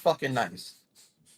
fucking nice.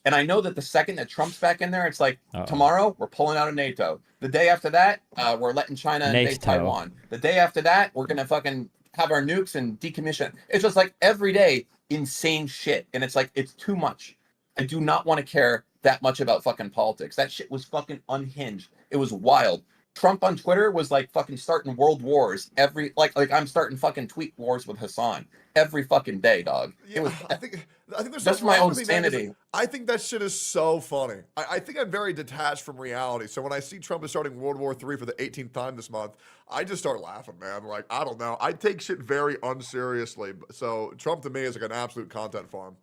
And I know that the second that Trump's back in there, it's like, tomorrow, we're pulling out of NATO. The day after that, we're letting China invade Taiwan. The day after that, we're going to fucking have our nukes and decommission. It's just like every day, insane shit. And it's like, it's too much. I do not want to care that much about fucking politics. That shit was fucking unhinged. It was wild. Trump on Twitter was like fucking starting world wars every like I'm starting fucking tweet wars with Hassan every fucking day, dog. Yeah, it was, I think there's that's my own sanity. I think that shit is so funny. I think I'm very detached from reality. So when I see Trump is starting World War III for the 18th time this month, I just start laughing, man. Like, I don't know. I take shit very unseriously. So Trump to me is like an absolute content farm.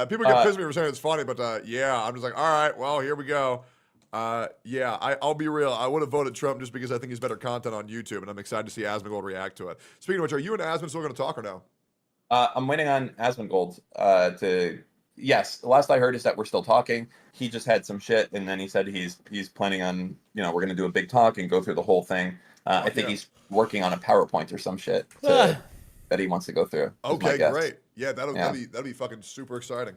People get pissed at me for saying it's funny, but yeah, I'm just like, all right, well, here we go. Yeah, I'll be real. I would have voted Trump just because I think he's better content on YouTube, and I'm excited to see Asmongold react to it. Speaking of which, are you and Asmon still going to talk or no? I'm waiting on Asmongold to. Yes, the last I heard is that we're still talking. He just had some shit, and then he said he's planning on, we're going to do a big talk and go through the whole thing. I think he's working on a PowerPoint or some shit that he wants to go through. Okay, great. Yeah, that'll be fucking super exciting.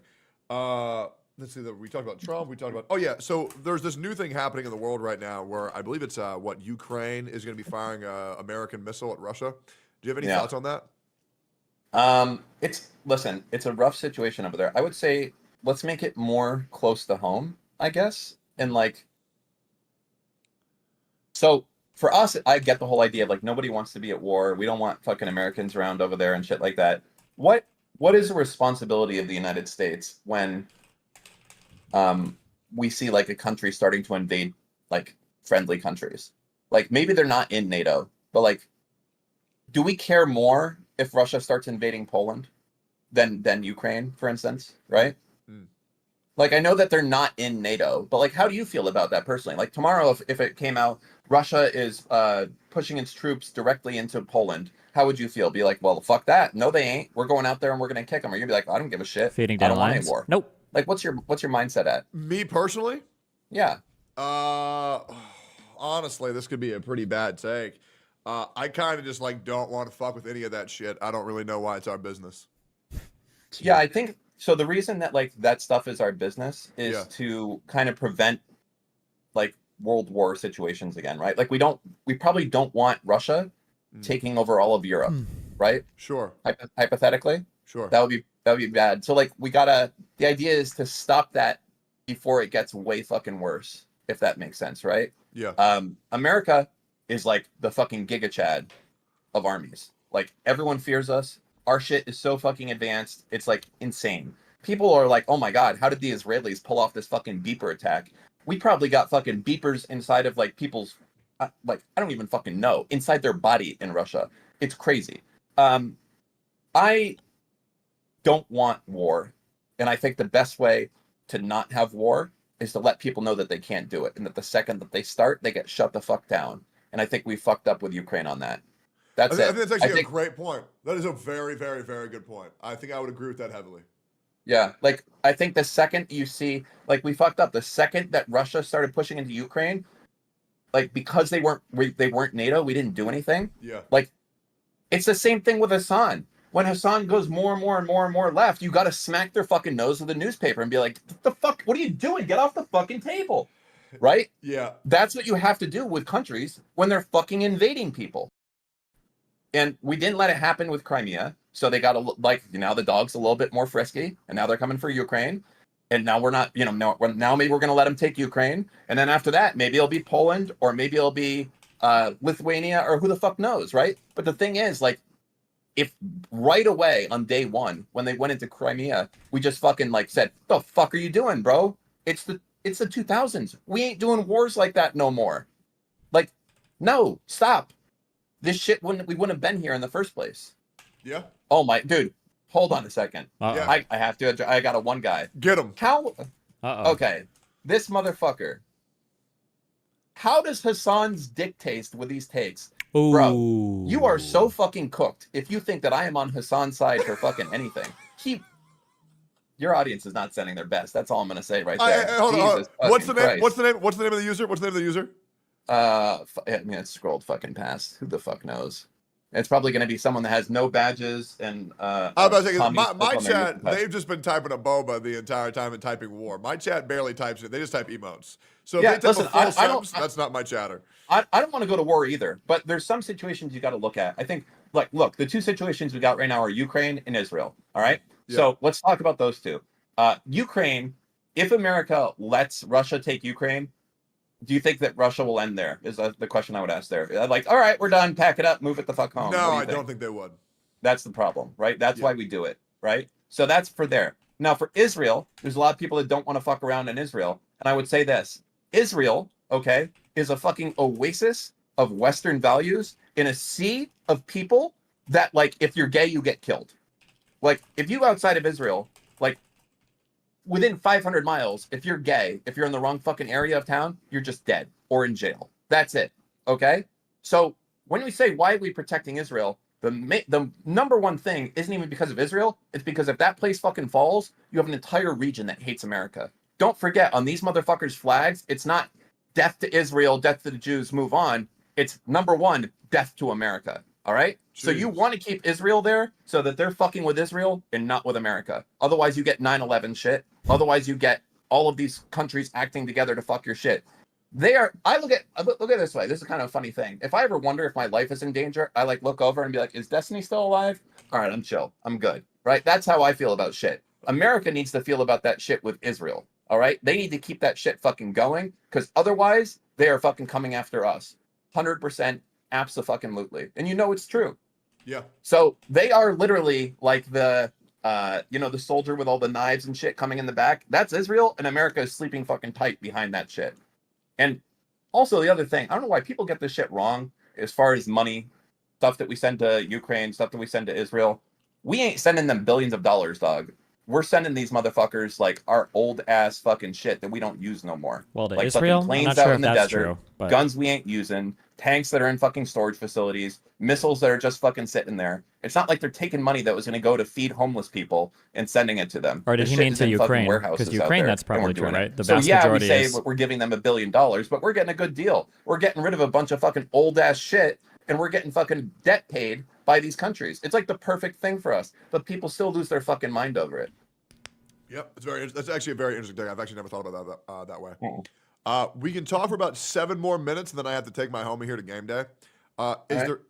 Let's see. We talked about Trump. We talked about. So there's this new thing happening in the world right now where I believe it's Ukraine is going to be firing a American missile at Russia. Do you have any thoughts on that? It's a rough situation over there. I would say let's make it more close to home, I guess. And so for us, I get the whole idea of nobody wants to be at war. We don't want fucking Americans around over there and shit like that. What is the responsibility of the United States when we see a country starting to invade friendly countries? Maybe they're not in NATO, but do we care more if Russia starts invading Poland than Ukraine, for instance, right? I know that they're not in NATO, but how do you feel about that personally? Tomorrow, if it came out, Russia is pushing its troops directly into Poland, how would you feel? Be like, well, fuck that. No, they ain't. We're going out there and we're going to kick them. Or you'd be like, I don't give a shit. Feeding down lines. Want any war. Nope. What's your mindset at? Me personally? Yeah. Honestly, this could be a pretty bad take. I kind of just don't want to fuck with any of that shit. I don't really know why it's our business. Yeah, I think so. The reason that that stuff is our business is to kind of prevent world war situations again, right? We probably don't want Russia taking over all of Europe, right? Sure. Hypothetically, sure. That would be bad. So the idea is to stop that before it gets way fucking worse, if that makes sense, right? Yeah. America is the fucking Giga Chad of armies. Everyone fears us. Our shit is so fucking advanced. It's insane. People are oh my God, how did the Israelis pull off this fucking beeper attack? We probably got fucking beepers inside of people's, I don't even fucking know, inside their body in Russia. It's crazy. I don't want war. And I think the best way to not have war is to let people know that they can't do it. And that the second that they start, they get shut the fuck down. And I think we fucked up with Ukraine on that. I think that's actually a great point. That is a very, very, very good point. I think I would agree with that heavily. Yeah, I think the second you see, we fucked up. The second that Russia started pushing into Ukraine, because they weren't NATO, we didn't do anything. Yeah. It's the same thing with Hassan. When Hassan goes more and more and more and more left, you got to smack their fucking nose with a newspaper and be like, the fuck, what are you doing? Get off the fucking table. Right? Yeah. That's what you have to do with countries when they're fucking invading people. And we didn't let it happen with Crimea. So they got now the dog's a little bit more frisky, and now they're coming for Ukraine. And now we're not, now maybe we're going to let them take Ukraine. And then after that, maybe it'll be Poland, or maybe it'll be Lithuania, or who the fuck knows, right? But the thing is, if right away on day one, when they went into Crimea, we just fucking said, the fuck are you doing, bro? It's the 2000s. We ain't doing wars like that no more. No, stop. This shit we wouldn't have been here in the first place. Yeah. Oh my, dude, hold on a second. Yeah. I have to. I got a one guy. Get him. How? Okay, this motherfucker. How does Hassan's dick taste with these takes? Ooh. Bro, you are so fucking cooked if you think that I am on Hassan's side for fucking anything. Your audience is not sending their best. That's all I'm gonna say right there. Hold on. What's the name? Christ. What's the name of the user? I mean, it's scrolled fucking past. Who the fuck knows? It's probably going to be someone that has no badges and I was about to say, communist my on their chat, YouTube. they've just been typing a boba the entire time and typing war. My chat barely types it. They just type emotes. So if Yeah, they type a listen, full sentence, that's not my chatter. I don't want to go to war either, but there's some situations you got to look at. I think, like, look, the two situations we got right now are Ukraine and Israel. All right, Yeah. so let's talk about those two. Ukraine, if America lets Russia take Ukraine, do you think that Russia will end there? Is the question I would ask there? Like, all right, we're done, pack it up, move it the fuck home. No, What do you I think? don't think they would. That's the problem, right? That's Yeah. why we do it, right? So that's for there. Now for Israel, there's a lot of people that don't want to fuck around in Israel, and I would say this: Israel, okay, is a fucking oasis of Western values in a sea of people that, like, if you're gay, you get killed. Like, if you go outside of Israel, like, within 500 miles, if you're gay, if you're in the wrong fucking area of town, you're just dead or in jail. That's it. Okay? So when we say, why are we protecting Israel? The number one thing isn't even because of Israel. It's because if that place fucking falls, you have an entire region that hates America. Don't forget, on these motherfuckers' flags, it's not death to Israel, death to the Jews, move on. It's number one, death to America. All right? So you want to keep Israel there so that they're fucking with Israel and not with America. Otherwise, you get 9/11 shit. Otherwise, you get all of these countries acting together to fuck your shit. They are. I look at it this way. This is kind of a funny thing. If I ever wonder if my life is in danger, I like look over and be like, "Is Destiny still alive?" All right, I'm chill. I'm good. Right? That's how I feel about shit. America needs to feel about that shit with Israel. All right? They need to keep that shit fucking going because otherwise, they are fucking coming after us. 100%, abso-fucking-lutely. And you know it's true. Yeah. So they are literally like the the soldier with all the knives and shit coming in the back. That's Israel, and America is sleeping fucking tight behind that shit. And also the other thing, I don't know why people get this shit wrong as far as money, stuff that we send to Ukraine, stuff that we send to Israel. We ain't sending them billions of dollars, dog. We're sending these motherfuckers like our old ass fucking shit that we don't use no more. Well, to like Israel, fucking planes I'm not sure out if in the that's desert, true, but guns we ain't using, tanks that are in fucking storage facilities, missiles that are just fucking sitting there. It's not like they're taking money that was going to go to feed homeless people and sending it to them. or did This he shit mean is to in fucking Ukraine? warehouses Because out Ukraine, there, that's and we're probably true, doing it. right? The So vast yeah, we majority say is. we're giving them $1 billion, but we're getting a good deal. We're getting rid of a bunch of fucking old ass shit, and we're getting fucking debt paid by these countries. It's like the perfect thing for us, but people still lose their fucking mind over it. Yep, that's actually a very interesting thing. I've actually never thought about that way. Mm. We can talk for about 7 more minutes, and then I have to take my homie here to game day.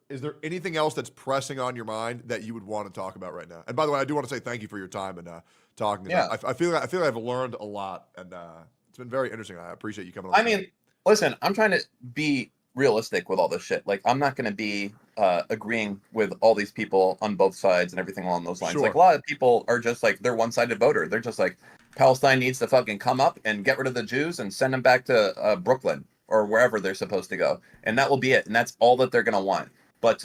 Is there anything else that's pressing on your mind that you would want to talk about right now? And by the way, I do want to say thank you for your time and talking. Yeah. I feel like I've learned a lot, and it's been very interesting. I appreciate you coming on. I mean, listen, I'm trying to be realistic with all this shit. Like, I'm not going to be agreeing with all these people on both sides and everything along those lines. Sure. Like, a lot of people are just like, they're one-sided voter. They're just like, Palestine needs to fucking come up and get rid of the Jews and send them back to Brooklyn or wherever they're supposed to go. And that will be it. And that's all that they're going to want. But,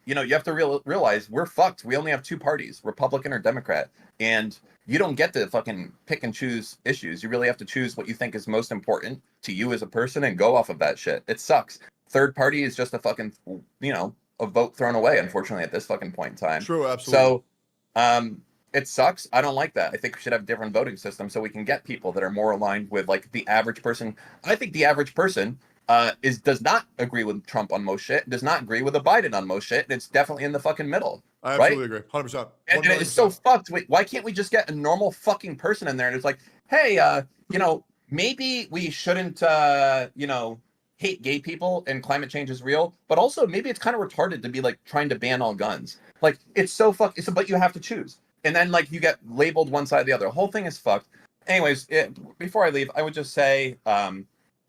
you have to realize we're fucked. We only have two parties, Republican or Democrat. And you don't get to fucking pick and choose issues. You really have to choose what you think is most important to you as a person and go off of that shit. It sucks. Third party is just a fucking, a vote thrown away, unfortunately, at this fucking point in time. True, absolutely. So, it sucks. I don't like that. I think we should have different voting systems so we can get people that are more aligned with like the average person. I think the average person does not agree with Trump on most shit, does not agree with the Biden on most shit, and it's definitely in the fucking middle. I absolutely agree, 100%. And it's so fucked. Why can't we just get a normal fucking person in there and it's like, hey, maybe we shouldn't, hate gay people and climate change is real, but also maybe it's kind of retarded to be like trying to ban all guns. Like, it's so fucked. But you have to choose. And then like you get labeled one side or the other. The whole thing is fucked. Anyways, before I leave, I would just say,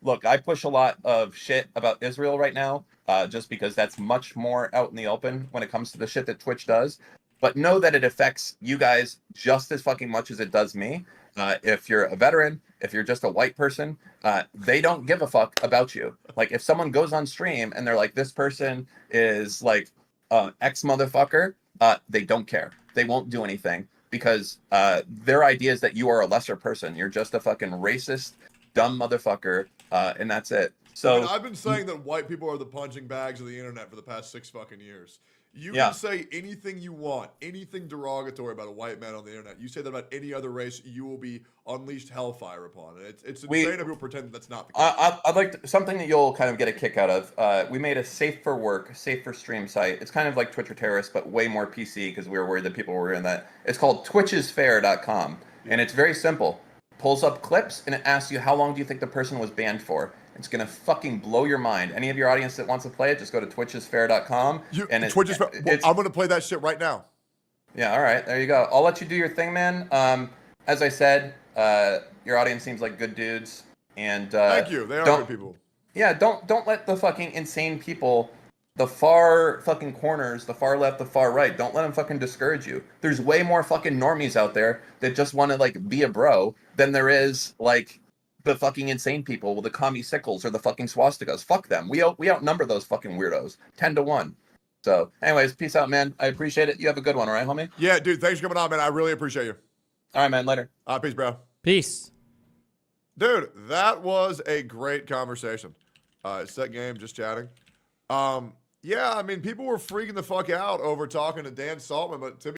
look, I push a lot of shit about Israel right now, just because that's much more out in the open when it comes to the shit that Twitch does. But know that it affects you guys just as fucking much as it does me. If you're a veteran, if you're just a white person, they don't give a fuck about you. Like, if someone goes on stream and they're like, this person is like X motherfucker, they don't care. They won't do anything because their idea is that you are a lesser person. You're just a fucking racist, dumb motherfucker, and that's it. So I've been saying that white people are the punching bags of the internet for the past 6 fucking years. You Yeah. can say anything you want, anything derogatory about a white man on the internet. You say that about any other race, you will be unleashed hellfire upon it. It's We insane if people pretend that that's not the case. I'd like something that you'll kind of get a kick out of. We made a safe for work, safe for stream site. It's kind of like Twitch or Terrorist, but way more PC because we were worried that people were in that. It's called twitchesfair.com, and it's very simple. Pulls up clips and it asks you how long do you think the person was banned for. It's gonna fucking blow your mind. Any of your audience that wants to play it, just go to twitchesfair.com. And Twitch is. I'm gonna play that shit right now. Yeah, all right, there you go. I'll let you do your thing, man. As I said, your audience seems like good dudes, and Thank you. They are good people. Yeah, don't let the fucking insane people, the far fucking corners, the far left, the far right, don't let them fucking discourage you. There's way more fucking normies out there that just want to like be a bro than there is like the fucking insane people with the commie sickles or the fucking swastikas. Fuck them. We outnumber those fucking weirdos 10-1. So, anyways, peace out, man. I appreciate it. You have a good one, all right, homie? Yeah, dude. Thanks for coming on, man. I really appreciate you. All right, man. Later. Peace, bro. Peace. Dude, that was a great conversation. Set game, just chatting. Yeah, I mean, people were freaking the fuck out over talking to Dan Saltman, but to be